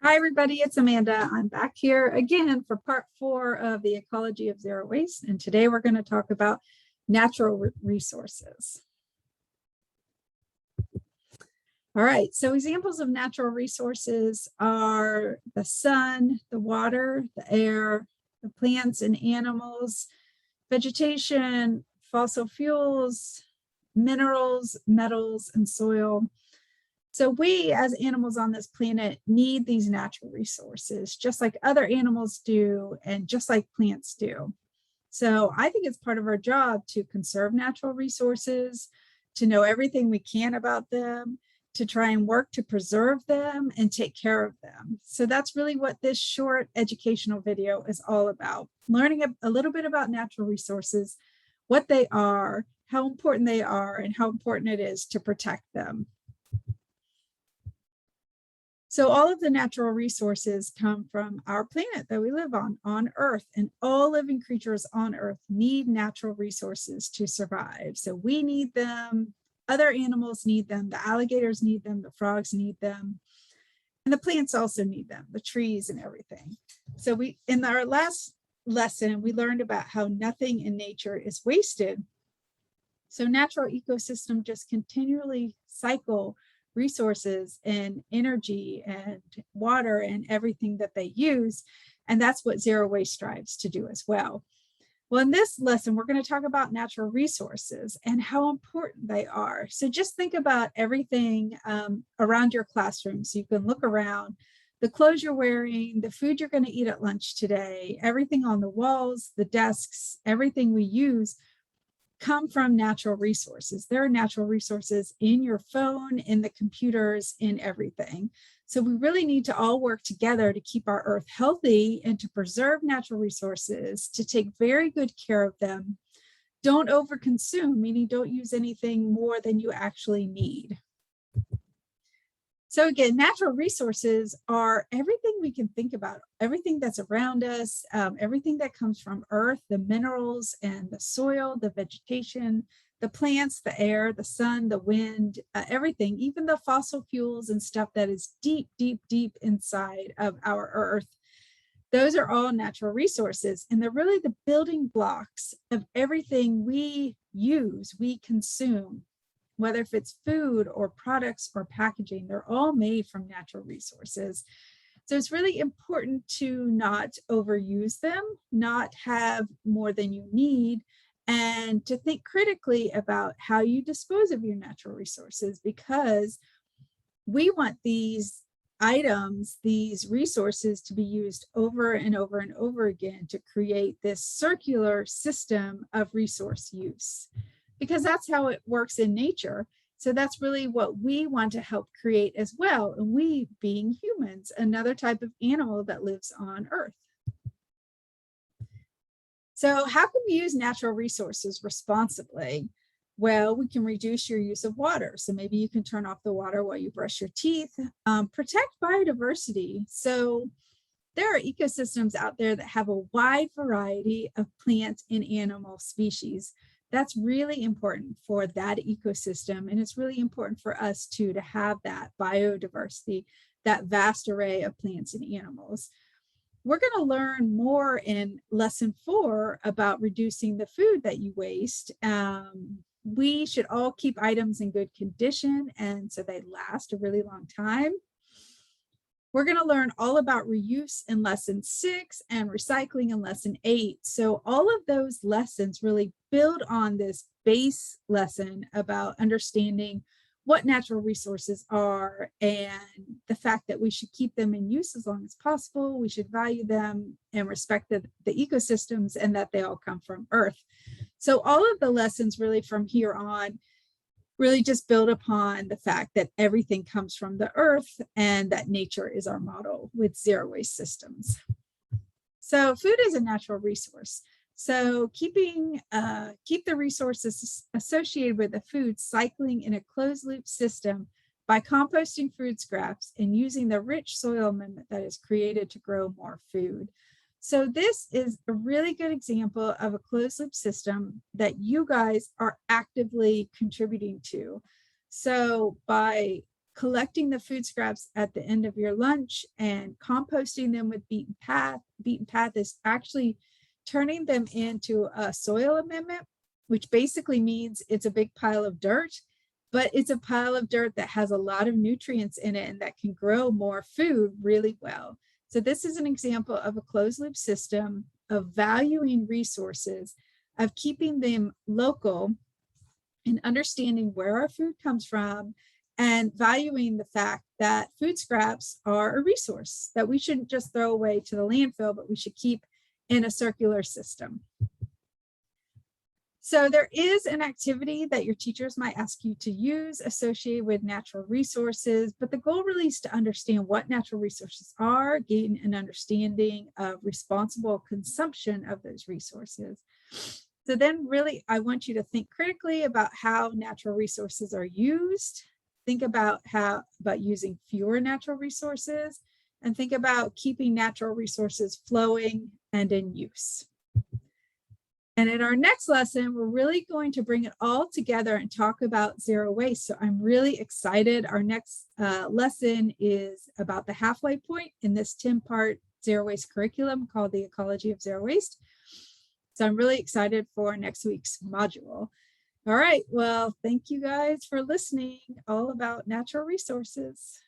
Hi, everybody. It's Amanda. I'm back here again for part 4 of the ecology of zero waste. And today we're going to talk about natural resources. All right. So examples of natural resources are the sun, the water, the air, the plants and animals, vegetation, fossil fuels, minerals, metals, and soil. So we as animals on this planet need these natural resources, just like other animals do, and just like plants do. So I think it's part of our job to conserve natural resources, to know everything we can about them, to try and work to preserve them and take care of them. So that's really what this short educational video is all about. Learning a little bit about natural resources, what they are, how important they are, and how important it is to protect them. So all of the natural resources come from our planet that we live on Earth, and all living creatures on Earth need natural resources to survive. So we need them, other animals need them, the alligators need them, the frogs need them, and the plants also need them, the trees and everything. So in our last lesson, we learned about how nothing in nature is wasted. So natural ecosystems just continually cycle resources and energy and water and everything that they use. And that's what zero waste strives to do as well. Well, in this lesson, we're going to talk about natural resources and how important they are. So just think about everything around your classroom. So you can look around, the clothes you're wearing, the food you're going to eat at lunch today, everything on the walls, the desks, everything we use come from natural resources. There are natural resources in your phone, in the computers, in everything. So we really need to all work together to keep our Earth healthy and to preserve natural resources, to take very good care of them. Don't overconsume, meaning don't use anything more than you actually need. So again, natural resources are everything we can think about, everything that's around us, everything that comes from Earth, the minerals and the soil, the vegetation, the plants, the air, the sun, the wind, everything, even the fossil fuels and stuff that is deep, deep, deep inside of our Earth. Those are all natural resources, and they're really the building blocks of everything we use, we consume. Whether if it's food or products or packaging, they're all made from natural resources. So it's really important to not overuse them, not have more than you need, and to think critically about how you dispose of your natural resources, because we want these items, these resources to be used over and over and over again to create this circular system of resource use, because that's how it works in nature. So that's really what we want to help create as well. And we, being humans, another type of animal that lives on Earth. So how can we use natural resources responsibly? Well, we can reduce your use of water. So maybe you can turn off the water while you brush your teeth. Protect biodiversity. So there are ecosystems out there that have a wide variety of plant and animal species. That's really important for that ecosystem. And it's really important for us too, to have that biodiversity, that vast array of plants and animals. We're going to learn more in lesson 4 about reducing the food that you waste. We should all keep items in good condition, and so they last a really long time. We're going to learn all about reuse in lesson 6 and recycling in lesson 8. So all of those lessons really build on this base lesson about understanding what natural resources are and the fact that we should keep them in use as long as possible. We should value them and respect the ecosystems, and that they all come from Earth. So all of the lessons really from here on really just build upon the fact that everything comes from the Earth and that nature is our model with zero waste systems. So food is a natural resource. So keep the resources associated with the food cycling in a closed loop system by composting food scraps and using the rich soil amendment that is created to grow more food. So this is a really good example of a closed loop system that you guys are actively contributing to. So by collecting the food scraps at the end of your lunch and composting them with beaten path. Beaten path is actually turning them into a soil amendment, which basically means it's a big pile of dirt, but it's a pile of dirt that has a lot of nutrients in it and that can grow more food really well. So this is an example of a closed loop system of valuing resources, of keeping them local and understanding where our food comes from, and valuing the fact that food scraps are a resource that we shouldn't just throw away to the landfill, but we should keep in a circular system. So there is an activity that your teachers might ask you to use associated with natural resources, but the goal really is to understand what natural resources are, gain an understanding of responsible consumption of those resources. So then really, I want you to think critically about how natural resources are used. Think about using fewer natural resources, and think about keeping natural resources flowing and in use. And in our next lesson, we're really going to bring it all together and talk about zero waste. So I'm really excited. Our next lesson is about the halfway point in this 10-part zero waste curriculum called the Ecology of Zero Waste. So I'm really excited for next week's module. All right, well, thank you guys for listening all about natural resources.